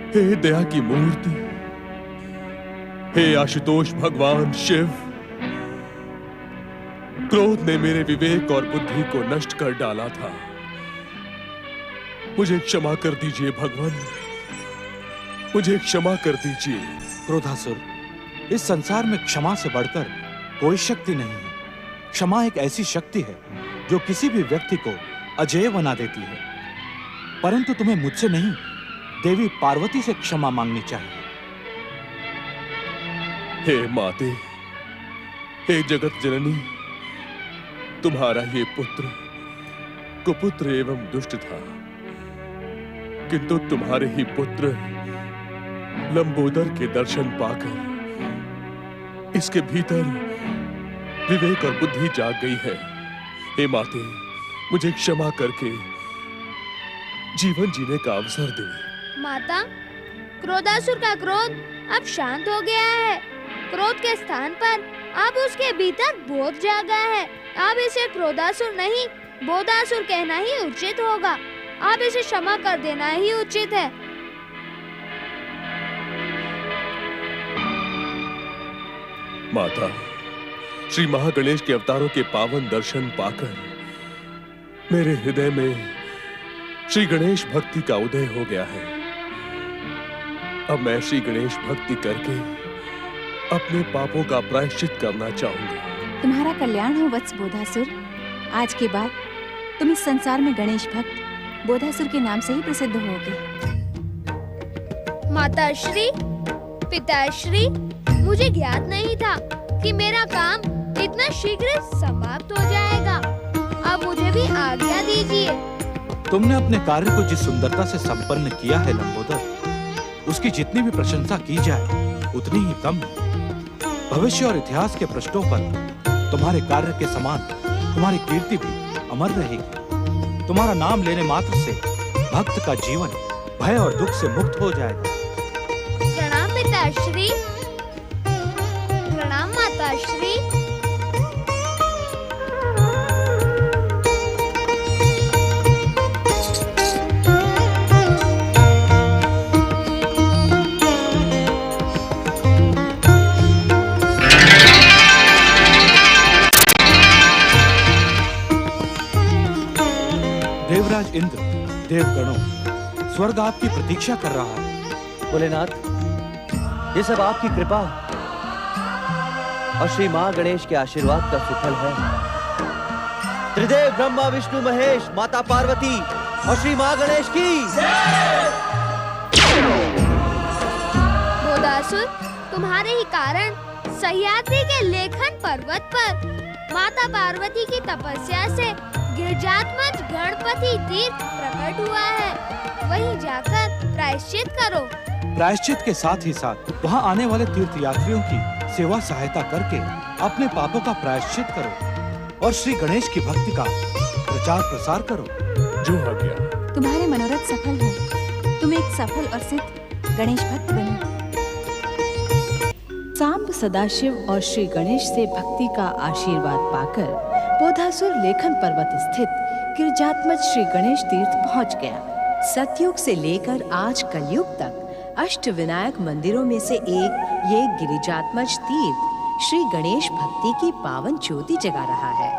हे दया की मूर्ति, हे आशुतोष भगवान शिव, क्रोध ने मेरे विवेक और बुद्धि को नष्ट कर डाला था। मुझे क्षमा कर दीजिए भगवान, मुझे क्षमा कर दीजिए। क्रोधासुर, इस संसार में क्षमा से बढ़कर कोई शक्ति नहीं है। क्षमा एक ऐसी शक्ति है जो किसी भी व्यक्ति को अजेय बना देती है। परंतु तुम्हें मुझसे नहीं, देवी पार्वती से क्षमा मांगनी चाहिए। हे माते, हे जगत जननी, तुम्हारा ये पुत्र कुपुत्र एवं दुष्ट था, किंतु तुम्हारे ही पुत्र लंबोदर के दर्शन पाकर इसके भीतर विवेक और बुद्धि जाग गई है। हे माते, मुझे क्षमा करके जीवन जीने का अवसर दे। माता, क्रोधासुर का क्रोध अब शांत हो गया है। क्रोध के स्थान पर अब उसके भीतर बोध जागा है। अब इसे क्रोधासुर नहीं, बोधासुर कहना ही उचित होगा। अब इसे क्षमा कर देना ही उचित है। माता, श्री महागणेश के अवतारों के पावन दर्शन पाकर मेरे हृदय में श्री गणेश भक्ति का उदय हो गया है। अब मैं श्री गणेश भक्ति करके अपने पापों का प्रायश्चित करना चाहूंगा। तुम्हारा कल्याण हो वत्स बोधासुर। आज के बाद तुम इस संसार में गणेश भक्त बोधासुर के नाम से ही प्रसिद्ध होगे। माताश्री, पिताश्री, मुझे ज्ञात नहीं था कि मेरा काम इतना शीघ्र समाप्त हो जाएगा। अब मुझे भी आज्ञा दीजिए। तुमने अपने कार्य को जिस सुंदरता से संपन्न किया है लंबोदर, उसकी जितनी भी प्रशंसा की जाए उतनी ही कम है। भविष्य और इतिहास के पृष्ठों पर तुम्हारे कार्य के समान तुम्हारी कीर्ति भी अमर रहेगी। तुम्हारा नाम लेने मात्र से भक्त का जीवन भय और दुख से मुक्त हो जाएगा। प्रणाम पिताश्री, प्रणाम माताश्री। देवराज इंद्र, देवगणों, स्वर्ग आपकी प्रतीक्षा कर रहा है। भोलेनाथ, ये सब आपकी कृपा और श्री मां गणेश के आशीर्वाद का सुफल है। त्रिदेव ब्रह्मा विष्णु महेश, माता पार्वती और श्री मां गणेश की। बोधासुर, तुम्हारे ही कारण सह्याद्री के लेखन पर्वत पर माता पार्वती की तपस्या से गिरिजात्मज गणपति तीर्थ प्रकट हुआ है। वहीं जाकर प्रायश्चित करो। प्रायश्चित के साथ ही साथ वहाँ आने वाले तीर्थ यात्रियों की सेवा सहायता करके अपने पापों का प्रायश्चित करो और श्री गणेश की भक्ति का प्रचार प्रसार करो। जो हो गया। तुम्हारे मनोरथ सफल हो। तुम एक सफल और सिद्ध गणेश भक्त बनो। सांब सदाशिव और श्री गणेश से भक्ति का आशीर्वाद पाकर बोधासुर लेखन पर्वत स्थित गिरिजात्मज श्री गणेश तीर्थ पहुंच गया। सतयुग से लेकर आज कलयुग तक अष्ट विनायक मंदिरों में से एक ये गिरिजात्मज तीर्थ श्री गणेश भक्ति की पावन ज्योति जगा रहा है।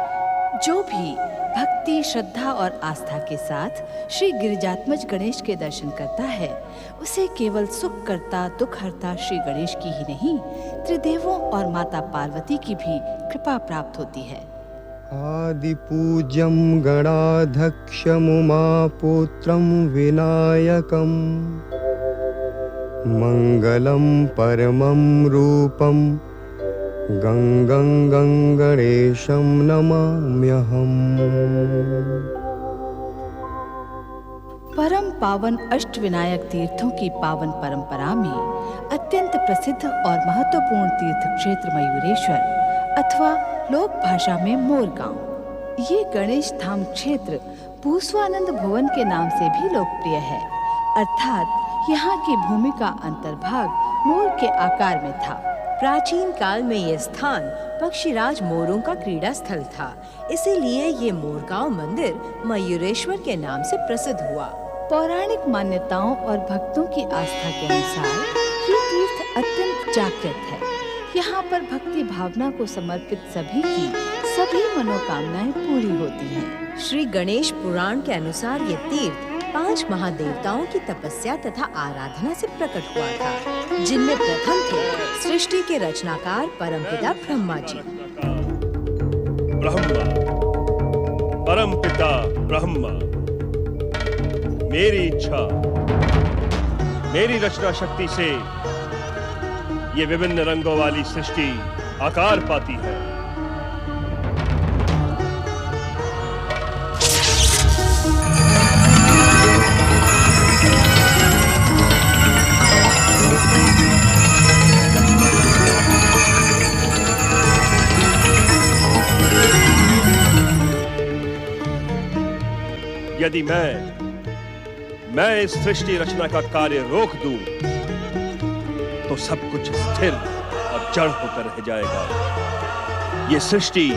जो भी भक्ति, श्रद्धा और आस्था के साथ श्री गिरिजात्मज गणेश के दर्शन करता है, उसे केवल सुख करता, दुख हरता श्री गणेश की ही नहीं, त्रिदेवों और माता पार्वती की भी कृपा प्राप्त होती है। आदिपूज्यं गणाध्यक्षमुमापुत्रं विनायकं मंगलं परमं रूपं गंगं गणेशं नमाम्यहम्। परम पावन अष्ट विनायक तीर्थों की पावन परंपरा में अत्यंत प्रसिद्ध और महत्वपूर्ण तीर्थ क्षेत्र मयूरेश्वर अथवा लोक भाषा में मोरगांव, ये गणेश धाम क्षेत्र भूस्वानंद भुवन के नाम से भी लोकप्रिय है। अर्थात यहाँ की भूमि का अंतर्भाग मोर के आकार में था। प्राचीन काल में यह स्थान पक्षीराज मोरों का क्रीड़ा स्थल था, इसीलिए ये मोरगांव मंदिर मयूरेश्वर के नाम से प्रसिद्ध हुआ। पौराणिक मान्यताओं और भक्तों की आस्था के अनुसार ये तीर्थ अत्यंत जागृत है। यहाँ पर भक्ति भावना को समर्पित सभी की सभी मनोकामनाएं पूरी होती हैं। श्री गणेश पुराण के अनुसार ये तीर्थ 5 महादेवताओं की तपस्या तथा आराधना से प्रकट हुआ था, जिनमें प्रथम थे सृष्टि के रचनाकार परमपिता ब्रह्मा जी। ब्रह्मा, परमपिता ब्रह्मा, मेरी इच्छा, मेरी रचना शक्ति से ये विभिन्न रंगों वाली सृष्टि आकार पाती है। यदि मैं इस सृष्टि रचना का कार्य रोक दूं, तो सब कुछ स्थिर और जड़ होकर रह जाएगा। ये सृष्टि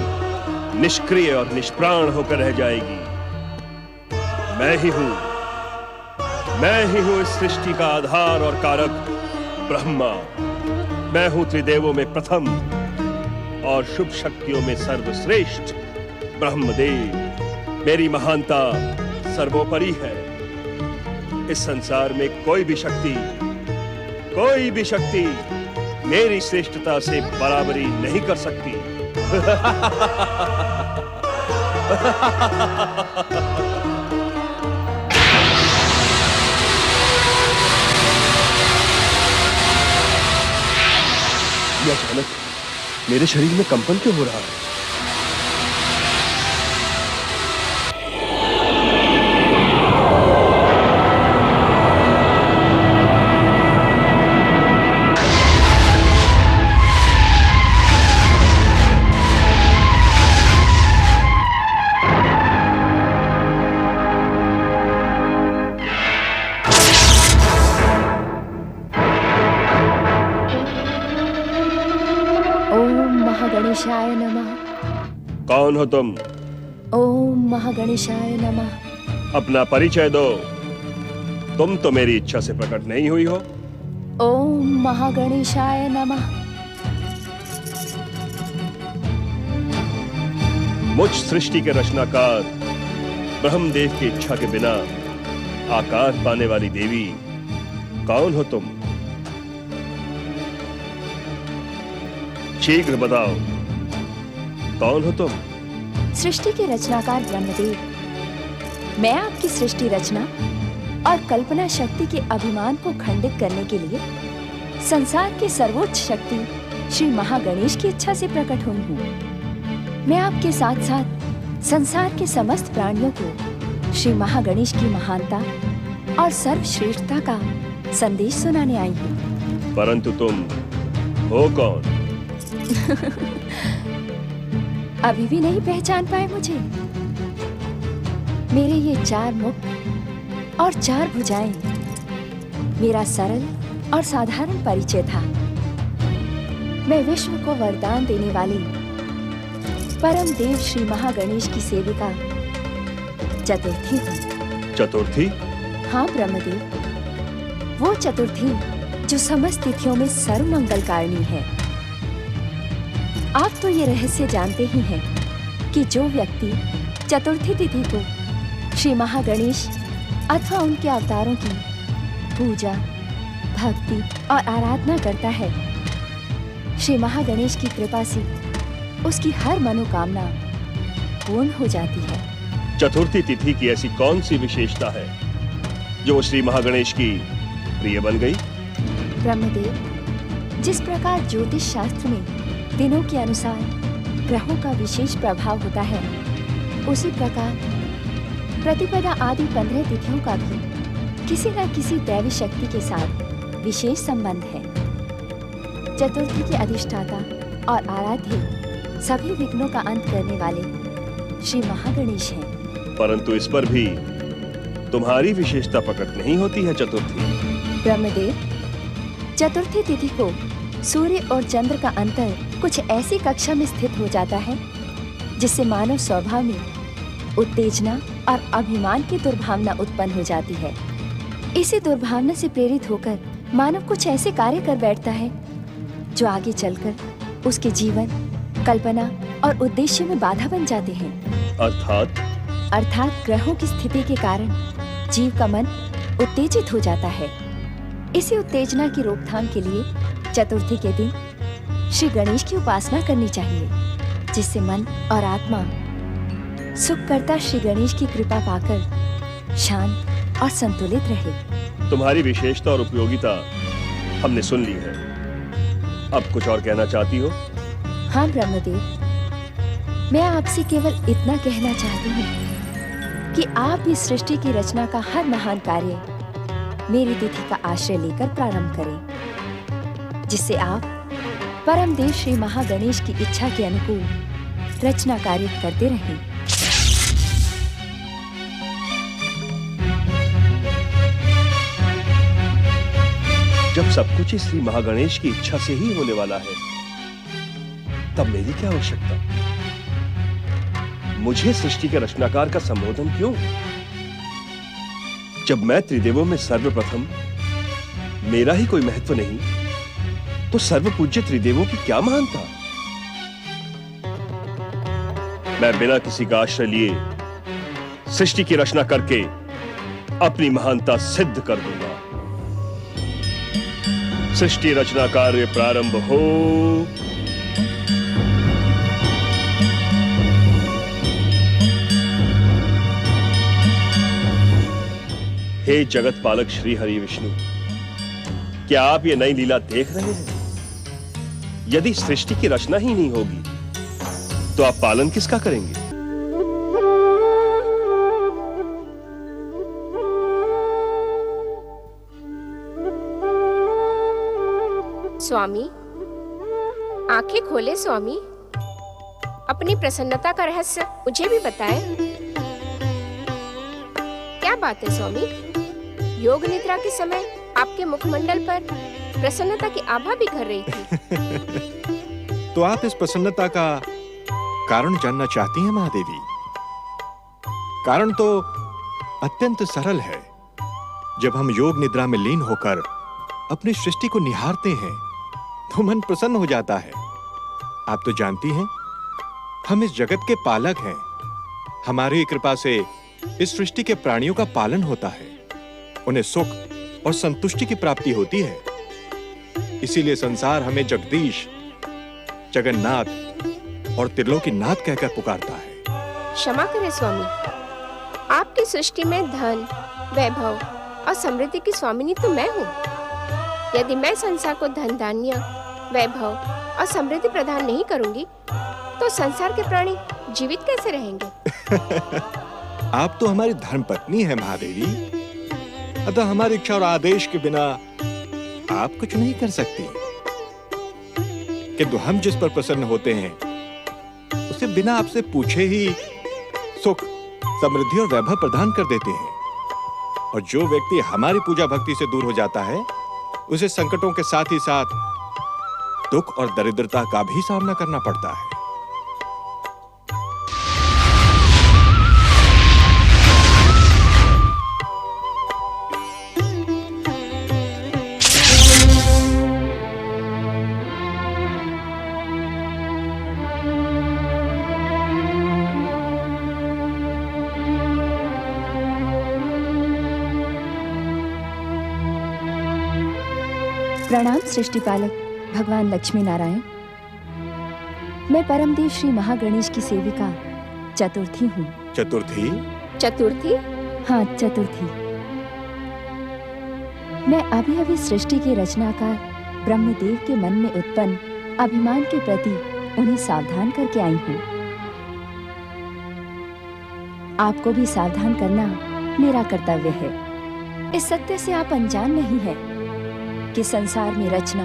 निष्क्रिय और निष्प्राण होकर रह जाएगी। मैं ही हूं इस सृष्टि का आधार और कारक ब्रह्मा। मैं हूं त्रिदेवों में प्रथम और शुभ शक्तियों में सर्वश्रेष्ठ ब्रह्मदेव। मेरी महानता सर्वोपरि है। इस संसार में कोई भी शक्ति मेरी श्रेष्ठता से बराबरी नहीं कर सकती। यह अचानक मेरे शरीर में कंपन क्यों हो रहा है? महागणेशाय नमः। कौन हो तुम? ओम महागणेशाय नमः। अपना परिचय दो। तुम तो मेरी इच्छा से प्रकट नहीं हुई हो। ओम महागणेशाय नमः। मुझ सृष्टि के रचनाकार ब्रह्मदेव की इच्छा के बिना आकार पाने वाली देवी कौन हो तुम? शीघ्र बताओ, कौन हो तुम? सृष्टि के रचनाकार ब्रह्मदेव। मैं आपकी सृष्टि रचना और कल्पना शक्ति के अभिमान को खंडित करने के लिए संसार के सर्वोच्च शक्ति श्री महागणेश की इच्छा से प्रकट हुई हूँ। मैं आपके साथ साथ संसार के समस्त प्राणियों को श्री महागणेश की महानता और सर्वश्रेष्ठता का संदेश सुनाने आई हूँ। परंतु तुम हो कौन? अभी भी नहीं पहचान पाए मुझे? मेरे ये 4 मुख और 4 भुजाएं मेरा सरल और साधारण परिचय था। मैं विश्व को वरदान देने वाली परम देव श्री महागणेश की सेविका चतुर्थी हूँ। चतुर्थी? हाँ ब्रह्मदेव, वो चतुर्थी जो समस्त तिथियों में सर्वमंगलकारिणी है। आप तो ये रहस्य जानते ही हैं कि जो व्यक्ति चतुर्थी तिथि को श्री महागणेश अथवा उनके अवतारों की पूजा, भक्ति और आराधना करता है, श्री महागणेश की कृपा से उसकी हर मनोकामना पूर्ण हो जाती है। चतुर्थी तिथि की ऐसी कौन सी विशेषता है जो श्री महागणेश की प्रिय बन गई? ब्रह्मदेव, जिस प्रकार ज्योतिष शास्त्र में दिनों के अनुसार ग्रहों का विशेष प्रभाव होता है, उसी प्रकार प्रतिपदा आदि 15 तिथियों का भी किसी न किसी दैवी शक्ति के साथ विशेष संबंध है। चतुर्थी के अधिष्ठाता और आराध्य सभी विघ्नों का अंत करने वाले श्री महागणेश हैं। परंतु इस पर भी तुम्हारी विशेषता प्रकट नहीं होती है चतुर्थी। ब्रह्मदेव, चतुर्थी तिथि को सूर्य और चंद्र का अंतर कुछ ऐसी कक्षा में स्थित हो जाता है जिससे मानव स्वभाव में उत्तेजना और अभिमान की दुर्भावना उत्पन्न हो जाती है। इसी दुर्भावना से प्रेरित होकर मानव कुछ ऐसे कार्य कर बैठता है जो आगे चलकर उसके जीवन, कल्पना और उद्देश्य में बाधा बन जाते हैं। अर्थात ग्रहों की स्थिति के कारण जीव का मन उत्तेजित हो जाता है। इसी उत्तेजना की रोकथाम के लिए चतुर्थी के दिन श्री गणेश की उपासना करनी चाहिए, जिससे मन और आत्मा सुख करता श्री गणेश की कृपा पाकर शांत और संतुलित रहे। तुम्हारी विशेषता और उपयोगिता हमने सुन ली है। अब कुछ और कहना चाहती हो? हाँ ब्रह्मदेव, मैं आपसे केवल इतना कहना चाहती हूँ कि आप इस सृष्टि की रचना का हर महान कार्य मेरी तिथि का आश्रय लेकर प्रारंभ करें, जिससे आप परमदेव श्री महागणेश की इच्छा के अनुकूल रचना कार्य करते रहें। जब सब कुछ श्री महागणेश की इच्छा से ही होने वाला है, तब मेरी क्या आवश्यकता? मुझे सृष्टि के रचनाकार का संबोधन क्यों? जब मैं त्रिदेवों में सर्वप्रथम, मेरा ही कोई महत्व नहीं, तो सर्वपूज्य त्रिदेवों की क्या महानता? मैं बिना किसी का आश्रय लिए सृष्टि की रचना करके अपनी महानता सिद्ध कर दूंगा। सृष्टि रचना कार्य प्रारंभ हो। हे जगत पालक श्री हरि विष्णु, क्या आप ये नई लीला देख रहे हैं? यदि सृष्टि की रचना ही नहीं होगी, तो आप पालन किसका करेंगे? स्वामी, आंखें खोले स्वामी। अपनी प्रसन्नता का रहस्य मुझे भी बताएं। क्या बात है स्वामी? योग निद्रा के समय आपके मुखमंडल पर प्रसन्नता की आभा भी घर रही थी। तो आप इस प्रसन्नता का कारण जानना चाहती हैं महादेवी? कारण तो अत्यंत सरल है। जब हम योग निद्रा में लीन होकर अपनी सृष्टि को निहारते हैं, तो मन प्रसन्न हो जाता है। आप तो जानती हैं, हम इस जगत के पालक हैं। हमारी कृपा से इस सृष्टि के प्राणियों का पालन होता है, उन्हें सुख और संतुष्टि की प्राप्ति होती है। इसीलिए संसार हमें जगदीश, जगन्नाथ और त्रिलोकीनाथ कहकर पुकारता है। क्षमा करें स्वामी, आपकी सृष्टि में धन, वैभव और समृद्धि की स्वामिनी तो मैं हूँ। यदि मैं संसार को धन, धान्य, वैभव और समृद्धि प्रदान नहीं करूंगी, तो संसार के प्राणी जीवित कैसे रहेंगे? आप तो हमारी धर्मपत्नी है महादेवी, अतः हमारी इच्छा और आदेश के बिना आप कुछ नहीं कर सकती। किंतु हम जिस पर प्रसन्न होते हैं, उसे बिना आपसे पूछे ही सुख, समृद्धि और वैभव प्रदान कर देते हैं। और जो व्यक्ति हमारी पूजा भक्ति से दूर हो जाता है, उसे संकटों के साथ ही साथ दुख और दरिद्रता का भी सामना करना पड़ता है। प्रणाम सृष्टि पालक भगवान लक्ष्मी नारायण। मैं परमदेव श्री महागणेश की सेविका चतुर्थी हूँ। चतुर्थी? चतुर्थी? हाँ, चतुर्थी। मैं अभी अभी सृष्टि के रचनाकार ब्रह्मदेव के मन में उत्पन्न अभिमान के प्रति उन्हें सावधान करके आई हूँ। आपको भी सावधान करना मेरा कर्तव्य है। इस सत्य से आप अनजान नहीं है कि संसार में रचना,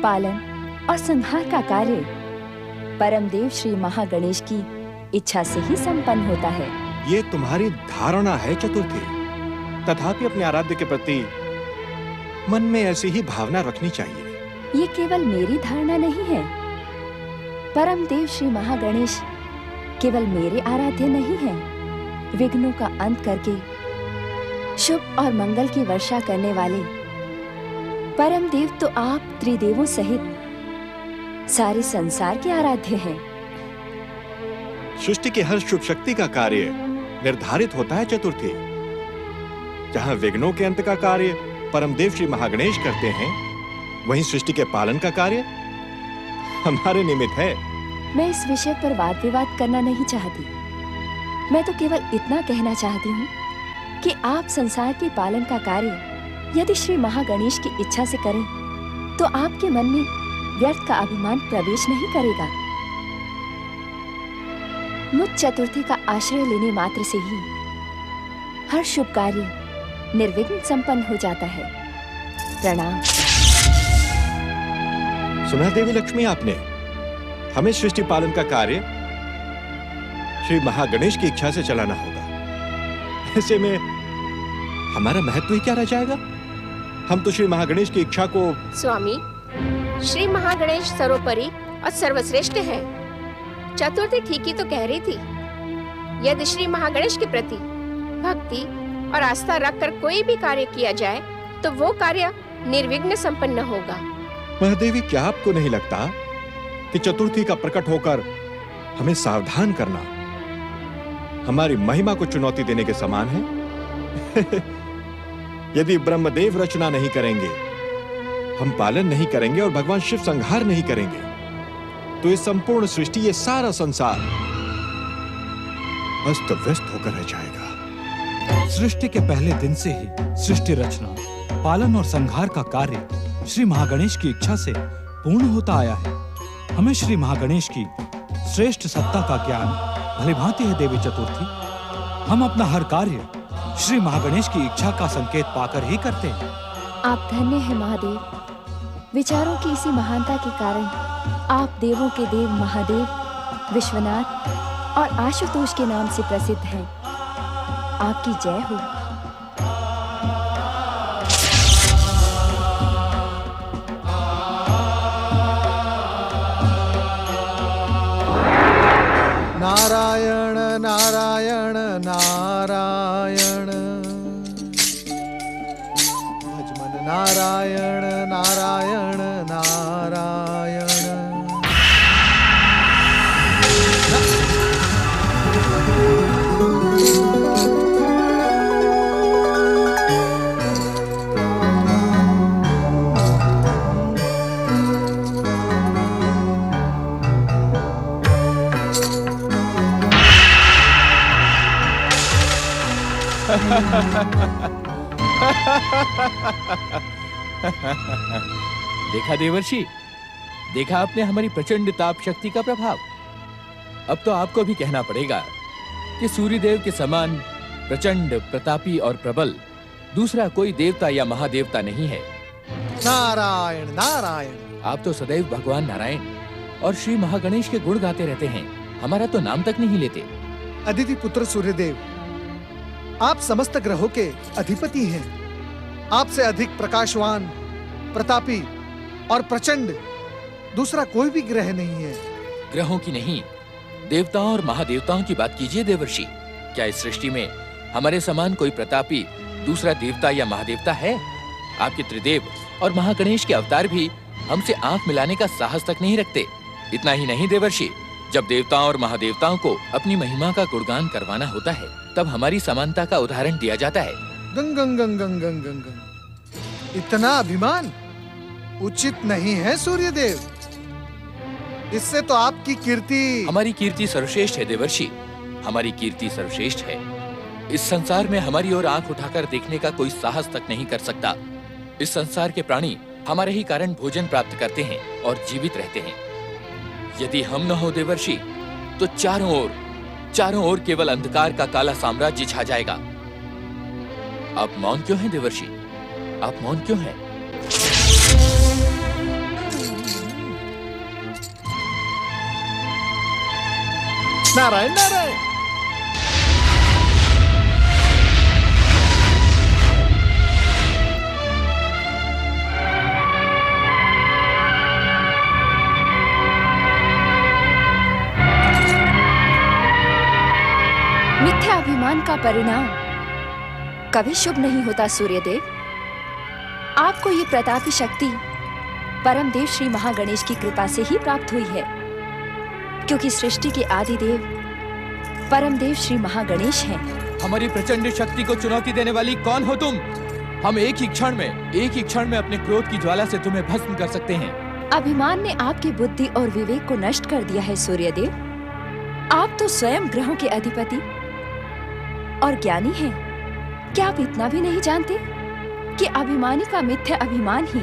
पालन और संहार का कार्य परमदेव श्री महागणेश की इच्छा से ही संपन्न होता है। ये तुम्हारी धारणा है चतुर्थी, तथापि अपने आराध्य के प्रति मन में ऐसी ही भावना रखनी चाहिए। ये केवल मेरी धारणा नहीं है। परमदेव श्री महागणेश केवल मेरे आराध्य नहीं है, विघ्नों का अंत करके शुभ और मंगल की वर्षा करने वाले परम देव तो आप त्रिदेवों सहित सारे संसार के आराध्य हैं। सृष्टि की हर शुभ शक्ति का कार्य निर्धारित होता है चतुर्थी। जहां विघ्नों के अंत का कार्य परमदेव श्री महागणेश करते हैं, वहीं सृष्टि के पालन का कार्य हमारे निमित्त है। मैं इस विषय पर वाद विवाद करना नहीं चाहती। मैं तो केवल इतना कहना चाहती हूँ कि आप संसार के पालन का कार्य यदि श्री महागणेश की इच्छा से करें तो आपके मन में व्यर्थ का अभिमान प्रवेश नहीं करेगा। मुझ चतुर्थी का आश्रय लेने मात्र से ही हर शुभ कार्य निर्विघ्न संपन्न हो जाता है। प्रणाम। सुना देवी लक्ष्मी, आपने हमें सृष्टि पालन का कार्य श्री महागणेश की इच्छा से चलाना होगा। ऐसे में हमारा महत्व ही क्या रह जाएगा? हम तो श्री महागणेश की इच्छा को। स्वामी, श्री महागणेश सर्वोपरि और सर्वश्रेष्ठ है। चतुर्थी ठीक ही तो कह रही थी। यदि श्री महागणेश के प्रति भक्ति और आस्था रखकर कोई भी कार्य किया जाए तो वो कार्य निर्विघ्न संपन्न होगा। महादेवी, क्या आपको नहीं लगता कि चतुर्थी का प्रकट होकर हमें सावधान करना हमारी महिमा को चुनौती देने के समान है? यदि ब्रह्मदेव रचना नहीं करेंगे, हम पालन नहीं करेंगे और भगवान शिव संहार नहीं करेंगे, तो ये संपूर्ण सृष्टि, ये सारा संसार अस्त व्यस्त होकर रह जाएगा। सृष्टि के पहले दिन से ही सृष्टि रचना, पालन और संहार का कार्य श्री महागणेश की इच्छा से पूर्ण होता आया है। हमें श्री महागणेश की श्रेष्ठ सत्ता का ज्ञान भलीभांति है देवी चतुर्थी। हम अपना हर कार्य श्री महागणेश की इच्छा का संकेत पाकर ही करते हैं। आप धन्य हैं महादेव। विचारों की इसी महानता के कारण आप देवों के देव महादेव, विश्वनाथ और आशुतोष के नाम से प्रसिद्ध हैं। आपकी जय हो। नारायण नारायण नारायण, भजमन नारायण नारायण नारायण। देखा देवर्षि, देखा आपने हमारी प्रचंड ताप शक्ति का प्रभाव। अब तो आपको भी कहना पड़ेगा कि सूर्यदेव के समान प्रचंड, प्रतापी और प्रबल दूसरा कोई देवता या महादेवता नहीं है। नारायण नारायण। आप तो सदैव भगवान नारायण और श्री महागणेश के गुण गाते रहते हैं, हमारा तो नाम तक नहीं लेते। अदिति पुत्र सूर्यदेव, आप समस्त ग्रहों के अधिपति हैं। आपसे अधिक प्रकाशवान, प्रतापी और प्रचंड दूसरा कोई भी ग्रह नहीं है। ग्रहों की नहीं, देवताओं और महादेवताओं की बात कीजिए देवर्षि। क्या इस सृष्टि में हमारे समान कोई प्रतापी दूसरा देवता या महादेवता है? आपके त्रिदेव और महागणेश के अवतार भी हमसे आंख मिलाने का साहस तक नहीं रखते। इतना ही नहीं देवर्षि, जब देवताओं और महादेवताओं को अपनी महिमा का गुणगान करवाना होता है तब हमारी समानता का उदाहरण दिया जाता है। गंग गंग गंग गंग गंग गंग। इतना अभिमान उचित नहीं है सूर्यदेव। इससे तो आपकी कीर्ति। हमारी कीर्ति सर्वश्रेष्ठ है देवर्षि, हमारी कीर्ति सर्वश्रेष्ठ है। इस संसार में हमारी ओर आंख उठाकर देखने का कोई साहस तक नहीं कर सकता। इस संसार के प्राणी हमारे ही कारण भोजन प्राप्त करते हैं और जीवित रहते हैं। यदि हम न हो देवर्षि तो चारों ओर केवल अंधकार का काला साम्राज्य छा जाएगा। आप मौन क्यों हैं देवर्षि? आप मौन क्यों हैं? नारायण नारायण। मिथ्या अभिमान का का परिणाम कभी शुभ नहीं होता सूर्यदेव। आपको ये प्रतापी शक्ति परमदेव श्री महागणेश की कृपा से ही प्राप्त हुई है, क्योंकि सृष्टि के आदिदेव परमदेव श्री महागणेश हैं। हमारी प्रचंड शक्ति को चुनौती देने वाली कौन हो तुम? हम एक ही क्षण में अपने क्रोध की ज्वाला से तुम्हें भस्म कर सकते हैं। अभिमान ने आपकी बुद्धि और विवेक को नष्ट कर दिया है सूर्यदेव। आप तो स्वयं ग्रहों के अधिपति और ज्ञानी हैं। क्या आप इतना भी नहीं जानते कि अभिमानी का मिथ्या अभिमान ही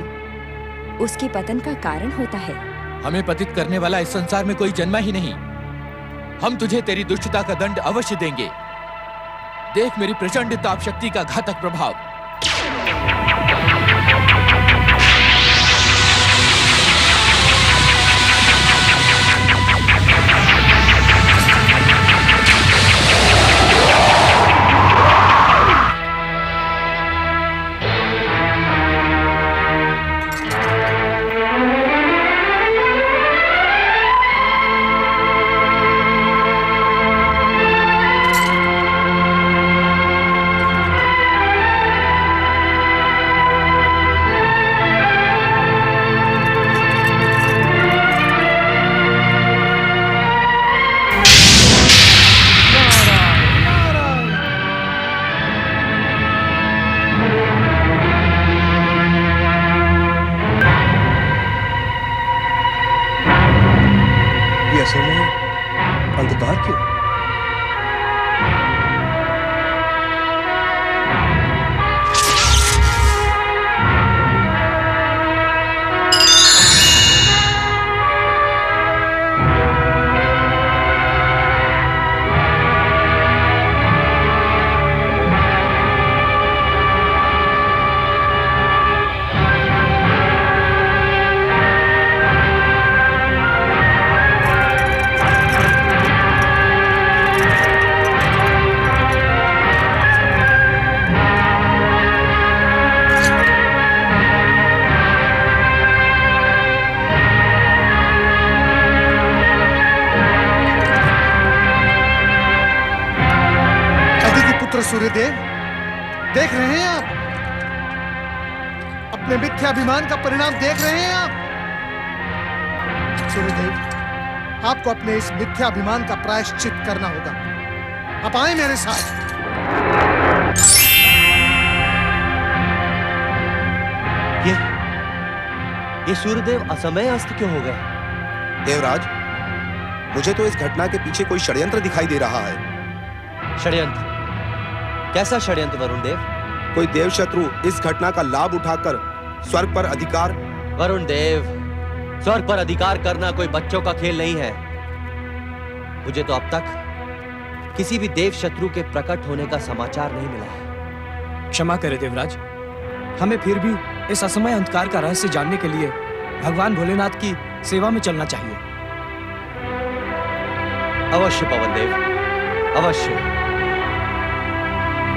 उसके पतन का कारण होता है? हमें पतित करने वाला इस संसार में कोई जन्मा ही नहीं। हम तुझे तेरी दुष्टता का दंड अवश्य देंगे। देख मेरी प्रचंड ताप शक्ति का घातक प्रभाव। अंधकार क्यों? सूर्यदेव, देख रहे हैं आप? अपने मिथ्याभिमान का परिणाम देख रहे हैं आप? सूर्यदेव, आपको अपने इस मिथ्याभिमान का प्रायश्चित करना होगा। आप आए मेरे साथ। ये सूर्यदेव असमय अस्त क्यों हो गए? देवराज, मुझे तो इस घटना के पीछे कोई षड्यंत्र दिखाई दे रहा है। षड्यंत्र? कैसा षड्यंत्र वरुण देव? कोई देव शत्रु इस घटना का लाभ उठाकर स्वर्ग पर अधिकार। वरुण देव, स्वर्ग पर अधिकार करना कोई बच्चों का खेल नहीं है। मुझे तो अब तक किसी भी देव शत्रु के प्रकट होने का समाचार नहीं मिला है। क्षमा करें देवराज, हमें फिर भी इस असमय अंधकार का रहस्य जानने के लिए भगवान भोलेनाथ की सेवा में चलना चाहिए। अवश्य पवन देव, अवश्य।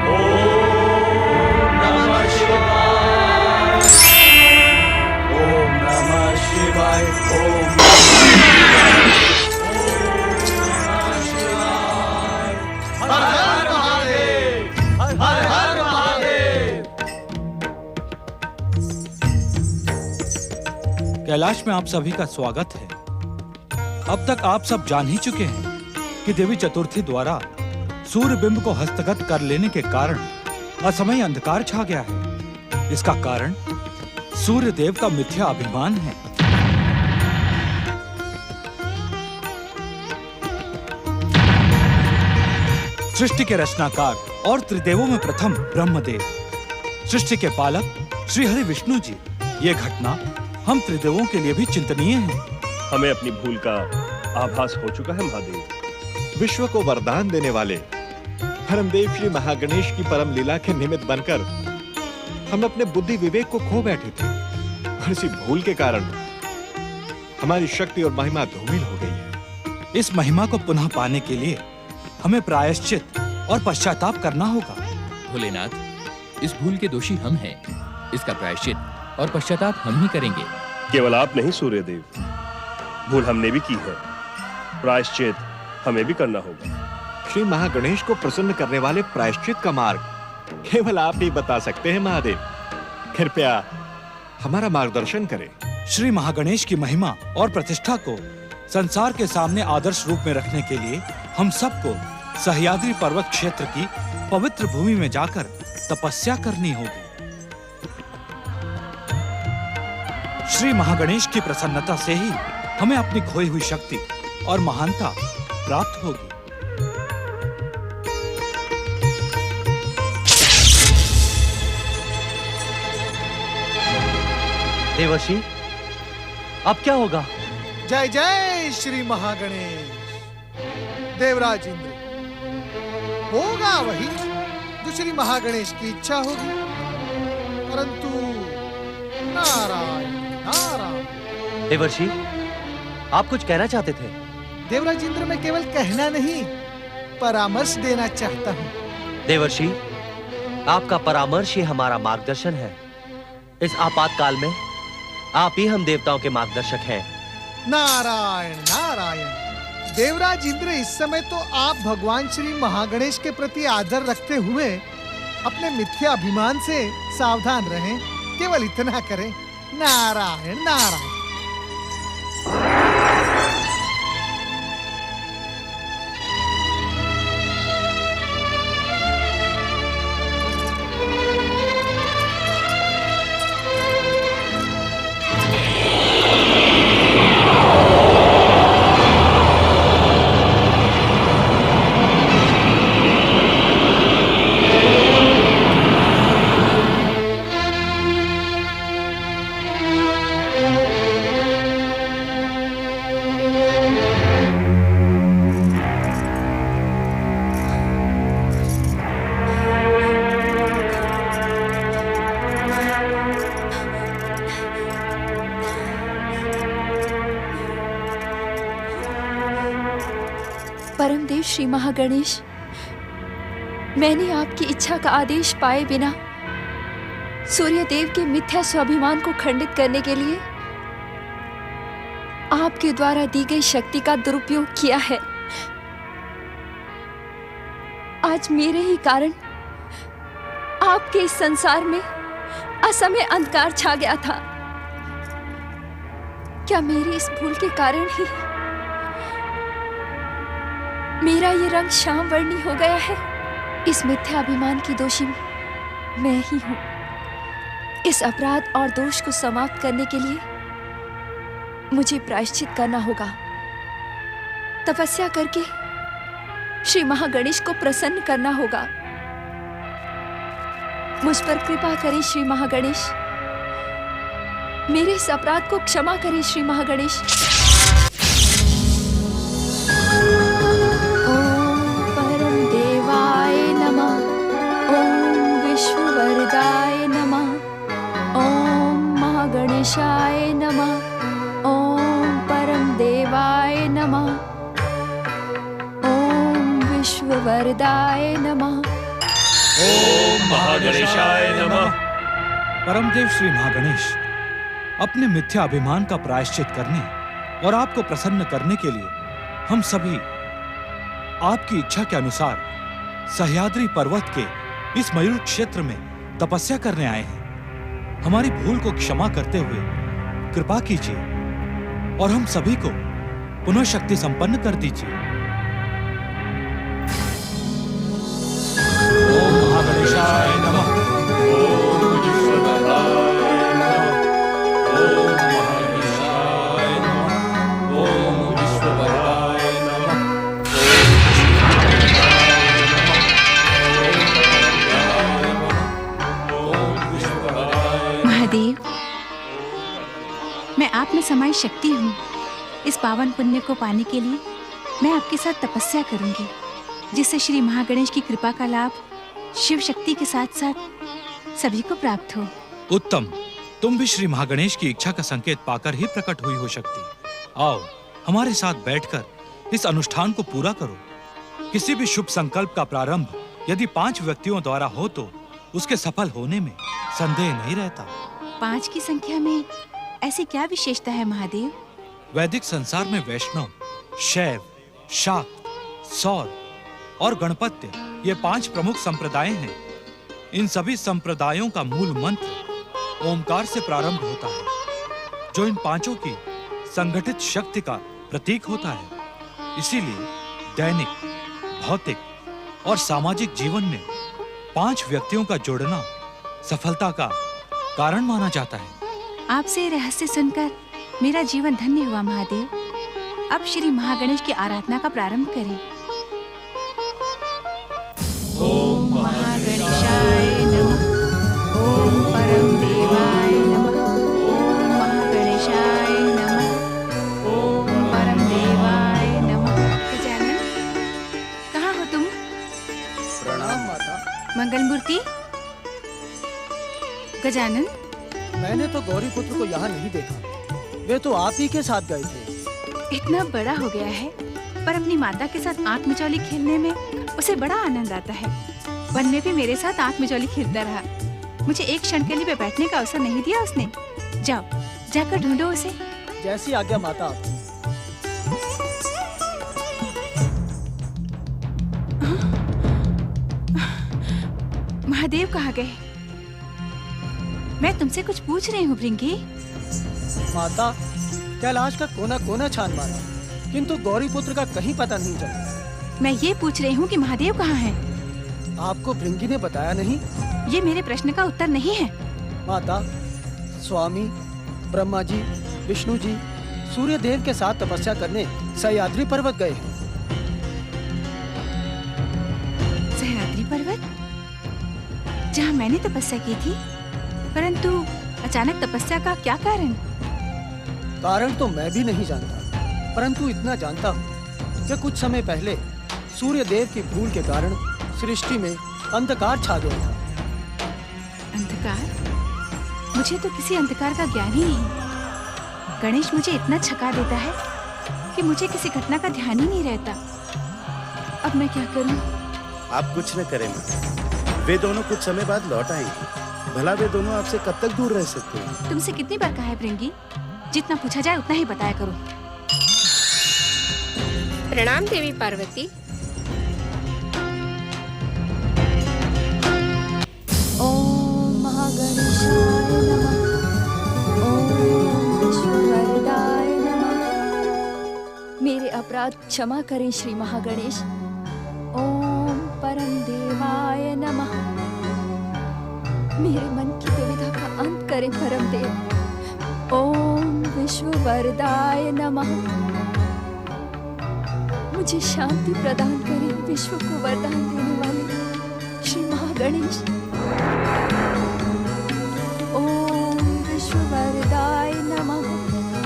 ओम नमः शिवाय, ओम नमः शिवाय, ओम नमः शिवाय। हर हर महादेव, हर हर महादेव। कैलाश में आप सभी का स्वागत है। अब तक आप सब जान ही चुके हैं कि देवी चतुर्थी द्वारा सूर्य बिंब को हस्तगत कर लेने के कारण असमय अंधकार छा गया है। इसका कारण सूर्य देव का मिथ्या अभिमान है। सृष्टि के रचनाकार और त्रिदेवों में प्रथम ब्रह्मदेव, सृष्टि के पालक श्री हरि विष्णु जी। ये घटना हम त्रिदेवों के लिए भी चिंतनीय है। हमें अपनी भूल का आभास हो चुका है महादेव। विश्व को वरदान देने वाले परमदेव श्री महागणेश की परम लीला के निमित्त बनकर हम अपने बुद्धि विवेक को खो बैठे थे, और इसी भूल के कारण हमारी शक्ति और महिमा धूमिल हो गई है। इस महिमा को पुनः पाने के लिए हमें प्रायश्चित और पश्चाताप करना होगा। भोलेनाथ, इस भूल के दोषी हम हैं। इसका प्रायश्चित और पश्चाताप हम ही करेंगे। केवल आप नहीं सूर्यदेव, भूल हमने भी की है, प्रायश्चित हमें भी करना होगा। श्री महागणेश को प्रसन्न करने वाले प्रायश्चित का मार्ग केवल आप ही बता सकते हैं महादेव। कृपया हमारा मार्गदर्शन करें। श्री महागणेश की महिमा और प्रतिष्ठा को संसार के सामने आदर्श रूप में रखने के लिए हम सबको सह्याद्री पर्वत क्षेत्र की पवित्र भूमि में जाकर तपस्या करनी होगी। श्री महागणेश की प्रसन्नता से ही हमें अपनी खोई हुई शक्ति और महानता प्राप्त होगी। देवर्षि, अब क्या होगा? जय जय श्री महागणेश। देवराज इंद्र, होगा वही जो श्री महागणेश की इच्छा होगी, परंतु नारायण नारायण। देवर्षि, आप कुछ कहना चाहते थे? देवराज इंद्र, मैं केवल कहना नहीं, परामर्श देना चाहता हूँ। देवर्षि, आपका परामर्श ही हमारा मार्गदर्शन है। इस आपातकाल में आप ही हम देवताओं के मार्गदर्शक हैं। नारायण नारायण। देवराज इंद्र, इस समय तो आप भगवान श्री महागणेश के प्रति आदर रखते हुए अपने मिथ्या अभिमान से सावधान रहें। केवल इतना करें। नारायण नारायण। परमदेव श्री महागणेश, मैंने आपकी इच्छा का आदेश पाए बिना सूर्य देव के मिथ्या स्वाभिमान को खंडित करने के लिए आपके द्वारा दी गई शक्ति का दुरुपयोग किया है। आज मेरे ही कारण आपके इस संसार में असमय अंधकार छा गया था। क्या मेरी इस भूल के कारण ही मेरा ये रंग श्याम वर्णी हो गया है? इस मिथ्या अभिमान की दोषी मैं ही हूं। इस अपराध और दोष को समाप्त करने के लिए मुझे प्रायश्चित करना होगा। तपस्या करके श्री महागणेश को प्रसन्न करना होगा। मुझ पर कृपा करें श्री महागणेश। मेरे इस अपराध को क्षमा करें श्री महागणेश। वरदाय नमः। ओम महागणेशाय नमः। ओम परम देवाय नमः। ओम विश्ववरदाय नमः। ओम महागणेशाय नमः। परमदेव श्री महागणेश, अपने मिथ्या अभिमान का प्रायश्चित करने और आपको प्रसन्न करने के लिए हम सभी आपकी इच्छा के अनुसार सह्याद्री पर्वत के इस मयूर क्षेत्र में तपस्या करने आए हैं। हमारी भूल को क्षमा करते हुए कृपा कीजिए और हम सभी को पुनः शक्ति संपन्न कर दीजिए। ओम महागणेशाय नमः। ओम विश्ववरदाय नमः। ओम महागणेशाय नमः। ओम विश्ववरदाय नमः। महादेव, मैं आप में समाई शक्ति हूँ। इस पावन पुण्य को पाने के लिए मैं आपके साथ तपस्या करूंगी, जिससे श्री महागणेश की कृपा का लाभ शिव शक्ति के साथ साथ सभी को प्राप्त हो। उत्तम, तुम भी श्री महागणेश की इच्छा का संकेत पाकर ही प्रकट हुई हो शक्ति। आओ हमारे साथ बैठकर इस अनुष्ठान को पूरा करो। किसी भी शुभ संकल्प का प्रारंभ यदि 5 व्यक्तियों द्वारा हो तो उसके सफल होने में संदेह नहीं रहता। 5 की संख्या में ऐसी क्या विशेषता है महादेव? वैदिक संसार में वैष्णव, शैव, शाक्त, सौर और गणपत्य ये 5 प्रमुख संप्रदाय हैं। इन सभी संप्रदायों का मूल मंत्र ओमकार से प्रारंभ होता है, जो इन 5 की संगठित शक्ति का प्रतीक होता है। इसीलिए दैनिक, भौतिक और सामाजिक जीवन में 5 व्यक्तियों का जोड़ना सफलता का कारण माना जाता है। आपसे ये रहस्य सुनकर मेरा जीवन धन्य हुआ महादेव। अब श्री महागणेश की आराधना का प्रारंभ करें। ओम महागणेशाय नमः। ओम परम देवाय नमः। ओम महागणेशाय नमः। ओम परम देवाय नमः। गजानन, कहाँ हो तुम? प्रणाम माता। मंगलमूर्ति। गजानन, मैंने तो गौरी पुत्र को यहाँ नहीं देखा, वे तो आप ही के साथ गए थे। इतना बड़ा हो गया है, पर अपनी माता के साथ आंख मिचौली खेलने में उसे बड़ा आनंद आता है। वन में भी मेरे साथ आंख मिचौली खेलता रहा। मुझे एक क्षण के लिए भी बैठने का अवसर नहीं दिया उसने। जाओ, जाकर ढूंढो उसे। जैसी आज्ञा माता। महादेव कहाँ गए? मैं तुमसे कुछ पूछ रही हूँ भृंगी। माता, कैलाश का कोना कोना छान मारा, किंतु गौरी पुत्र का कहीं पता नहीं चला। मैं ये पूछ रही हूँ कि महादेव कहाँ हैं? आपको भृंगी ने बताया नहीं? ये मेरे प्रश्न का उत्तर नहीं है। माता, स्वामी ब्रह्मा जी, विष्णु जी सूर्य देव के साथ तपस्या करने सह्याद्री पर्वत गए हैं। सह्याद्री पर्वत, जहाँ मैंने तपस्या की थी, परंतु अचानक तपस्या का क्या कारण? कारण तो मैं भी नहीं जानता, परंतु इतना जानता हूँ कि कुछ समय पहले सूर्य देव की भूल के कारण सृष्टि में अंधकार छा गया था। अंधकार? मुझे तो किसी अंधकार का ज्ञान ही नहीं। गणेश मुझे इतना छका देता है कि मुझे किसी घटना का ध्यान ही नहीं रहता। अब मैं क्या करूं? आप कुछ न करें माँ, वे दोनों कुछ समय बाद लौट आएंगे। भला वे दोनों आपसे कब तक दूर रह सकते हैं? तुमसे कितनी बार कहा है भृंगी, जितना पूछा जाए उतना ही बताया करो। प्रणाम देवी पार्वती। ओम महागणेशाय नमः। ओम विश्ववरदाय नमः। मेरे अपराध क्षमा करें श्री महागणेश। ओम परम देवाय नमः। मेरे मन की दुविधा का अंत करें परम देव। ओम विश्ववरदाय नमः। मुझे शांति प्रदान करें विश्व को वरदान देने वाले श्री महागणेश। ओम विश्ववरदाय नमः।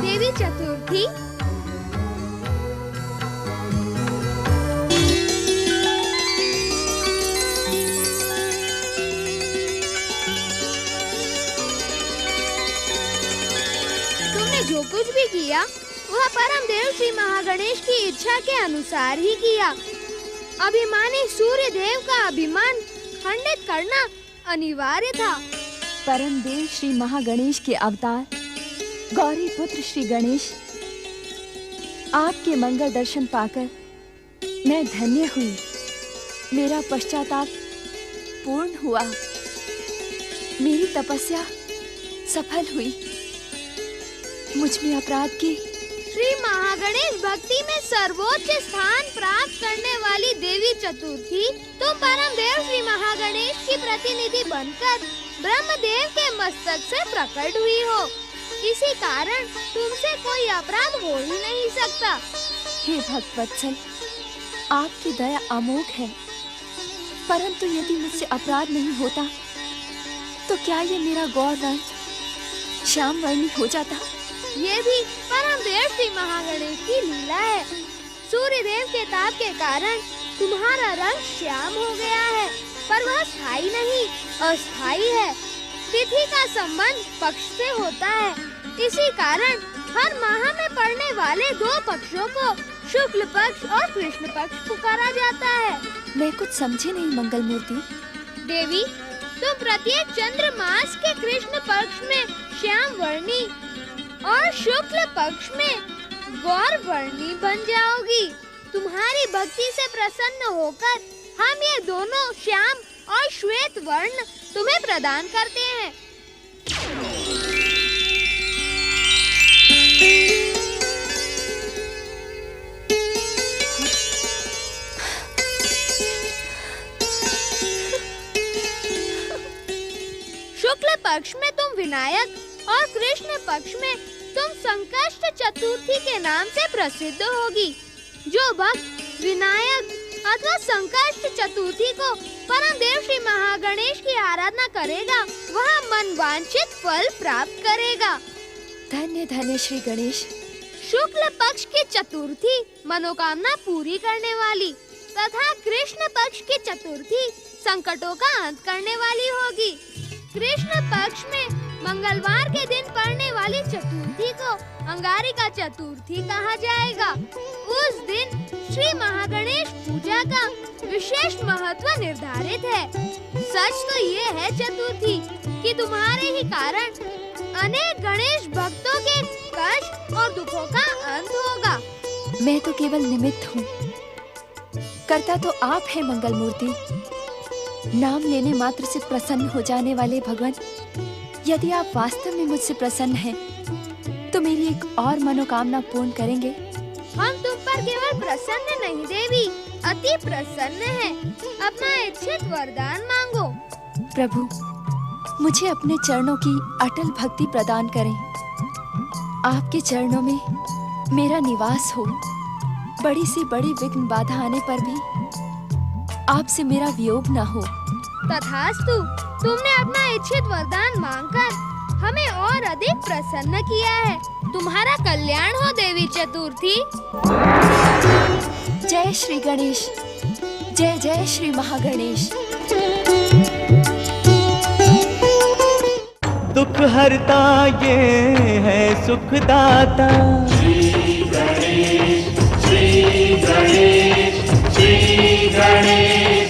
देवी चतुर्थी, तुमने जो कुछ भी किया वह परम देव श्री महागणेश की इच्छा के अनुसार ही किया। अभिमानी सूर्य देव का अभिमान खंडित करना अनिवार्य था। परम देव श्री महागणेश के अवतार गौरी पुत्र श्री गणेश, आपके मंगल दर्शन पाकर मैं धन्य हुई। मेरा पश्चाताप पूर्ण हुआ। मेरी तपस्या सफल हुई। मुझ में अपराध की श्री महागणेश भक्ति में सर्वोच्च स्थान प्राप्त करने वाली देवी चतुर्थी, तुम परम देव श्री महागणेश की प्रतिनिधि बनकर ब्रह्मदेव के मस्तक से प्रकट हुई हो। इसी कारण तुमसे कोई अपराध हो ही नहीं सकता। हे भक्तवत्सल, आपकी दया अमोघ है, परंतु यदि मुझसे अपराध नहीं होता तो क्या ये मेरा गौर रंग श्याम वर्णी हो जाता? ये भी परम देव श्री महागणेश की लीला है। सूर्य देव के ताप के कारण तुम्हारा रंग श्याम हो गया है, पर वह स्थायी नहीं, अस्थायी है। तिथि का संबंध पक्ष से होता है, इसी कारण हर माह में पड़ने वाले 2 पक्षों को शुक्ल पक्ष और कृष्ण पक्ष पुकारा जाता है। मैं कुछ समझी नहीं मंगल मूर्ति। देवी, तुम प्रत्येक चंद्र मास के कृष्ण पक्ष में श्याम वर्णी और शुक्ल पक्ष में गौर वर्णी बन जाओगी। तुम्हारी भक्ति से प्रसन्न होकर हम ये दोनों श्याम और श्वेत वर्ण तुम्हें प्रदान करते हैं। शुक्ल पक्ष में तुम विनायक और कृष्ण पक्ष में तुम संकष्ट चतुर्थी के नाम से प्रसिद्ध होगी। जो भक्त विनायक अथवा संकष्ट चतुर्थी को परम देव श्री महागणेश की आराधना करेगा वह मनवांछित फल प्राप्त करेगा। धन्य धन्य श्री गणेश। शुक्ल पक्ष की चतुर्थी मनोकामना पूरी करने वाली तथा कृष्ण पक्ष की चतुर्थी संकटों का अंत करने वाली होगी। कृष्ण पक्ष में मंगलवार के दिन पड़ने वाली चतुर्थी को अंगारिका चतुर्थी कहा जाएगा। उस दिन श्री महागणेश पूजा का विशेष महत्व निर्धारित है। सच तो ये है चतुर्थी कि तुम्हारे ही कारण अनेक गणेश भक्तों के कष्ट और दुखों का अंत होगा। मैं तो केवल निमित्त हूँ, करता तो आप है मंगल मूर्ति। नाम लेने मात्र से प्रसन्न हो जाने वाले भगवान, यदि आप वास्तव में मुझसे प्रसन्न हैं, तो मेरी एक और मनोकामना पूर्ण करेंगे। हम तुम पर केवल प्रसन्न नहीं देवी, अति प्रसन्न हैं। अपना इच्छित वरदान मांगो। प्रभु, मुझे अपने चरणों की अटल भक्ति प्रदान करें। आपके चरणों में मेरा निवास हो। बड़ी से बड़ी विघ्न बाधा आने पर भी आपसे मेरा वियोग न हो। तथास्तु। तुमने अपना इच्छित वरदान मांगकर हमें और अधिक प्रसन्न किया है। तुम्हारा कल्याण हो देवी चतुर्थी। जय श्री गणेश, जय जय श्री महागणेश। दुख हरता ये है सुखदाता। श्री गणेश, श्री गणेश, श्री गणेश।